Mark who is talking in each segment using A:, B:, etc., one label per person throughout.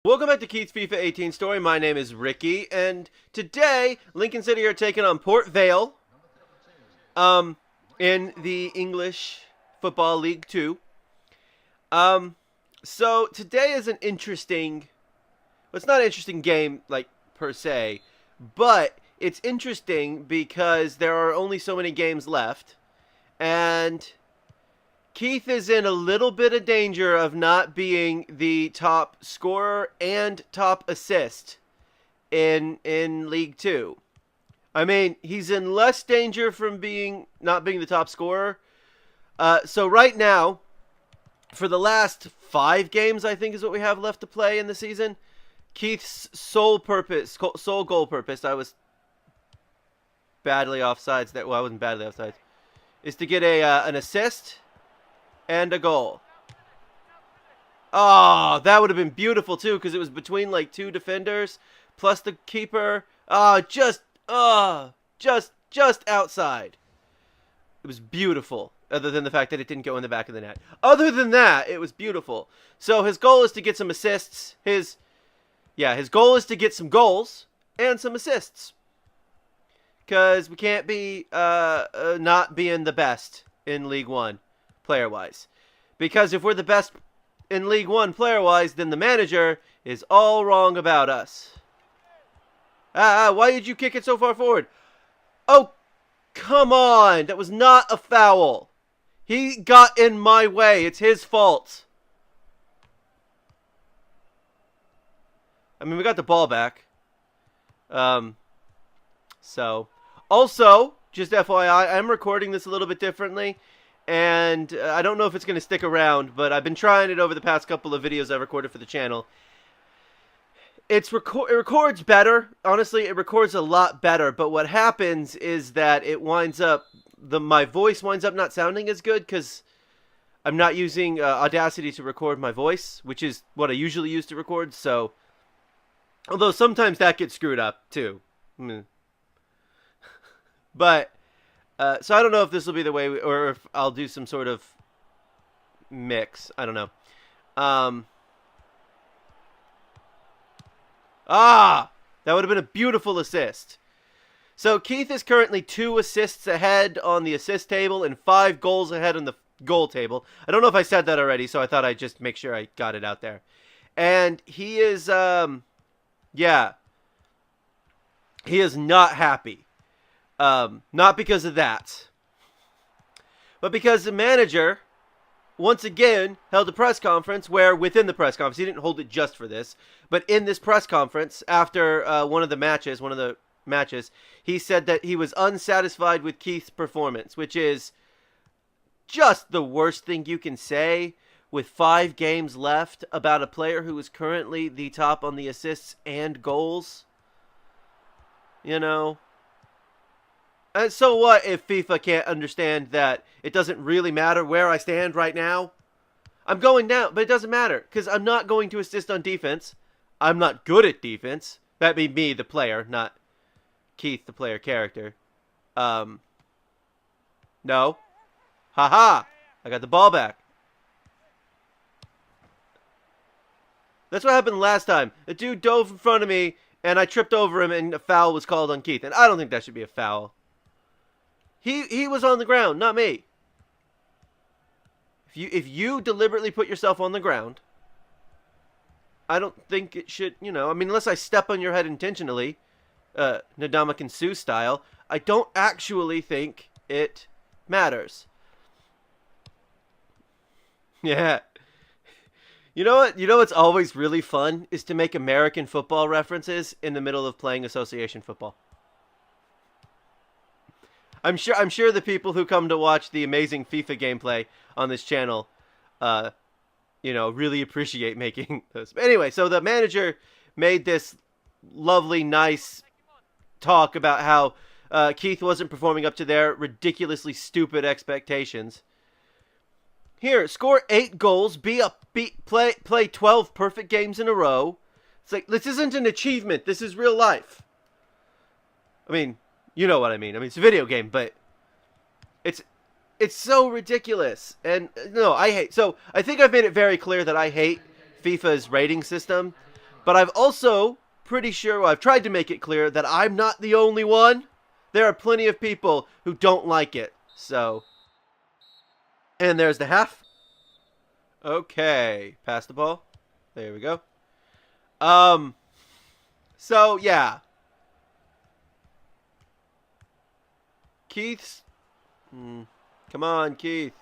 A: Welcome back to Keith's FIFA 18 story. My name is Ricky, and today Lincoln City are taking on Port Vale, in the English Football League 2. So today is an interesting, well, it's not an interesting game, like, per se, but it's interesting because there are only so many games left, and Keith is in a little bit of danger of not being the top scorer and top assist in League 2. I mean, he's in less danger from not being the top scorer. So right now, for the last 5 games, I think is what we have left to play in the season, Keith's sole goal purpose, I was badly offsides there. Well, I wasn't badly offsides. Is to get an assist and a goal. Oh, that would have been beautiful too, because it was between like 2 defenders plus the keeper. Just outside. It was beautiful, other than the fact that it didn't go in the back of the net. Other than that, it was beautiful. So his goal is to get some assists. His goal is to get some goals and some assists. Because we can't be not being the best in League 1, player-wise. Because if we're the best in League 1, player-wise, then the manager is all wrong about us. Why did you kick it so far forward? Oh, come on. That was not a foul. He got in my way. It's his fault. I mean, we got the ball back. So, also, just FYI, I'm recording this a little bit differently, and I don't know if it's going to stick around, but I've been trying it over the past couple of videos I've recorded for the channel. It records better. Honestly, it records a lot better, but what happens is that it winds up, my voice winds up not sounding as good, because I'm not using Audacity to record my voice, which is what I usually use to record, so, although sometimes that gets screwed up, too. But, so I don't know if this will be the way, or if I'll do some sort of mix. I don't know. That would have been a beautiful assist. So Keith is currently 2 assists ahead on the assist table and 5 goals ahead on the goal table. I don't know if I said that already, so I thought I'd just make sure I got it out there. And he is, he is not happy. Not because of that, but because the manager, once again, held a press conference where, within the press conference, he didn't hold it just for this, but in this press conference, after one of the matches, he said that he was unsatisfied with Keith's performance, which is just the worst thing you can say with 5 games left about a player who is currently the top on the assists and goals. You know? And so what if FIFA can't understand that it doesn't really matter where I stand right now? I'm going down, but it doesn't matter, because I'm not going to assist on defense. I'm not good at defense. That'd be me, the player, not Keith, the player character. No. Haha! I got the ball back. That's what happened last time. The dude dove in front of me, and I tripped over him, and a foul was called on Keith. And I don't think that should be a foul. He was on the ground, not me. If you deliberately put yourself on the ground, I don't think it should, I mean, unless I step on your head intentionally, Nadamakan Sue style, I don't actually think it matters. Yeah. You know what? You know what's always really fun is to make American football references in the middle of playing association football. I'm sure the people who come to watch the amazing FIFA gameplay on this channel, really appreciate making those. But anyway, so the manager made this lovely, nice talk about how Keith wasn't performing up to their ridiculously stupid expectations. Here, score 8 goals, play 12 perfect games in a row. It's like, this isn't an achievement. This is real life. I mean, you know what I mean. I mean, it's a video game, but it's so ridiculous. And no, I think I've made it very clear that I hate FIFA's rating system. But I've also pretty sure, well, I've tried to make it clear that I'm not the only one. There are plenty of people who don't like it. So, and there's the half. Okay, pass the ball. There we go. So yeah. Keith's come on, Keith.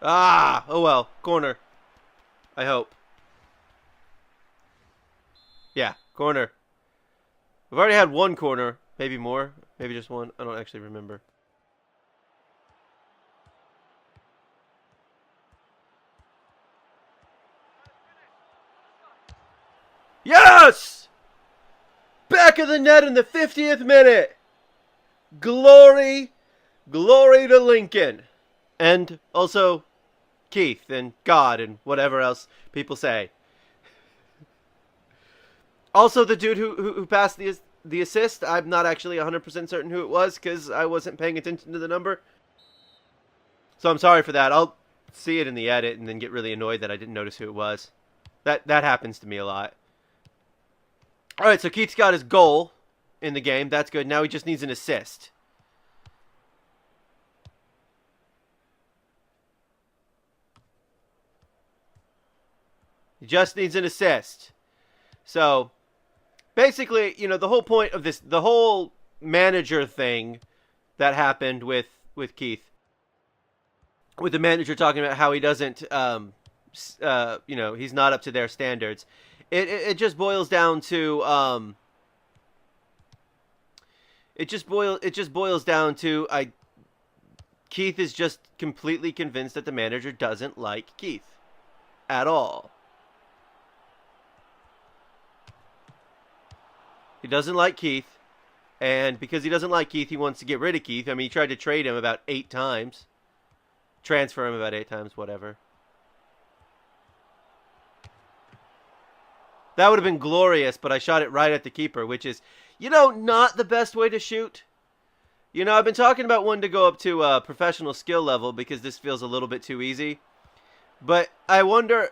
A: Ah, oh well, corner. I hope. Yeah, corner. We've already had one corner, maybe more, maybe just one. I don't actually remember. Yes! Back of the net in the 50th minute. Glory, glory to Lincoln. And also Keith and God and whatever else people say. Also the dude who passed the assist, I'm not actually 100% certain who it was because I wasn't paying attention to the number. So I'm sorry for that. I'll see it in the edit and then get really annoyed that I didn't notice who it was. That happens to me a lot. All right, so Keith's got his goal in the game. That's good. Now he just needs an assist. He just needs an assist. So, basically, you know, the whole point of this, the whole manager thing that happened with Keith, with the manager talking about how he doesn't, you know, he's not up to their standards. It just boils down to it just boils down to Keith is just completely convinced that the manager doesn't like Keith at all. He doesn't like Keith, and because he doesn't like Keith, he wants to get rid of Keith. I mean, he tried to trade him about 8 times. Transfer him about 8 times, whatever. That would have been glorious, but I shot it right at the keeper, which is, you know, not the best way to shoot. You know, I've been talking about wanting to go up to professional skill level because this feels a little bit too easy. But I wonder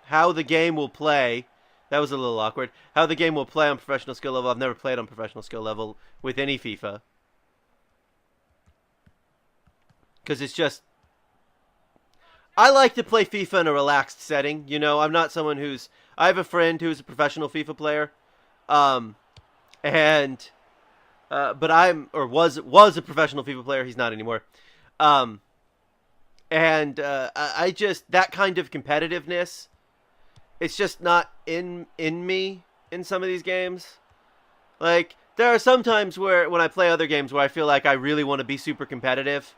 A: how the game will play. That was a little awkward. How the game will play on professional skill level. I've never played on professional skill level with any FIFA. Because it's just... I like to play FIFA in a relaxed setting. You know, I'm not someone who's... I have a friend who's a professional FIFA player. But I'm... Or was a professional FIFA player. He's not anymore. I just... That kind of competitiveness... It's just not in me in some of these games. Like, there are some times where, when I play other games, where I feel like I really want to be super competitive.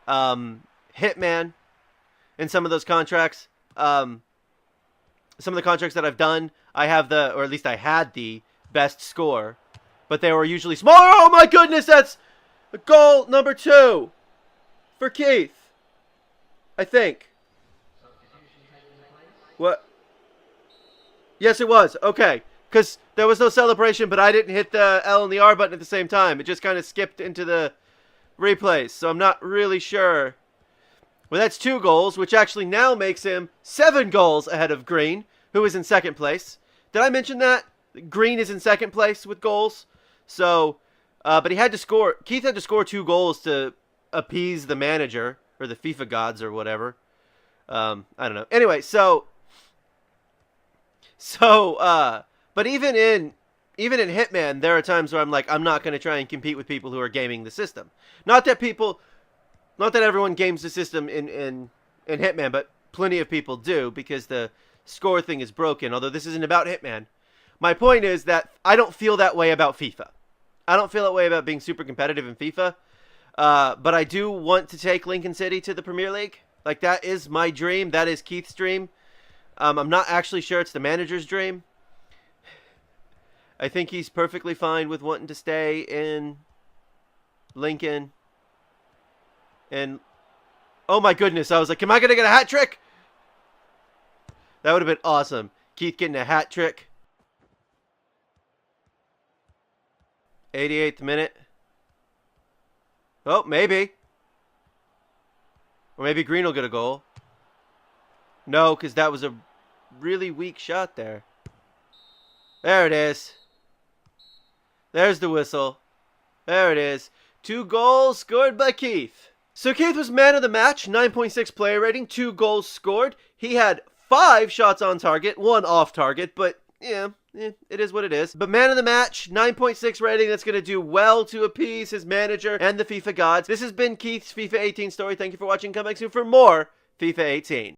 A: Hitman... In some of those contracts, some of the contracts that I've done, I have or at least I had the best score, but they were usually small. Oh my goodness, that's goal number 2 for Keith, I think. What? Yes, it was. Okay, because there was no celebration, but I didn't hit the L and the R button at the same time. It just kind of skipped into the replays, so I'm not really sure. Well, that's 2 goals, which actually now makes him 7 goals ahead of Green, who is in second place. Did I mention that? Green is in second place with goals. So, but he had to score. Keith had to score 2 goals to appease the manager, or the FIFA gods, or whatever. I don't know. Anyway, but even in Hitman, there are times where I'm like, I'm not going to try and compete with people who are gaming the system. Not that everyone games the system in Hitman, but plenty of people do, because the score thing is broken, although this isn't about Hitman. My point is that I don't feel that way about FIFA. I don't feel that way about being super competitive in FIFA, but I do want to take Lincoln City to the Premier League. Like, that is my dream. That is Keith's dream. I'm not actually sure it's the manager's dream. I think he's perfectly fine with wanting to stay in Lincoln. And, oh my goodness, I was like, am I going to get a hat trick? That would have been awesome. Keith getting a hat trick. 88th minute. Oh, maybe. Or maybe Green will get a goal. No, because that was a really weak shot there. There it is. There's the whistle. There it is. 2 goals scored by Keith. So Keith was man of the match, 9.6 player rating, 2 goals scored. He had 5 shots on target, 1 off target, but yeah, it is what it is. But man of the match, 9.6 rating, that's going to do well to appease his manager and the FIFA gods. This has been Keith's FIFA 18 story. Thank you for watching. Come back soon for more FIFA 18.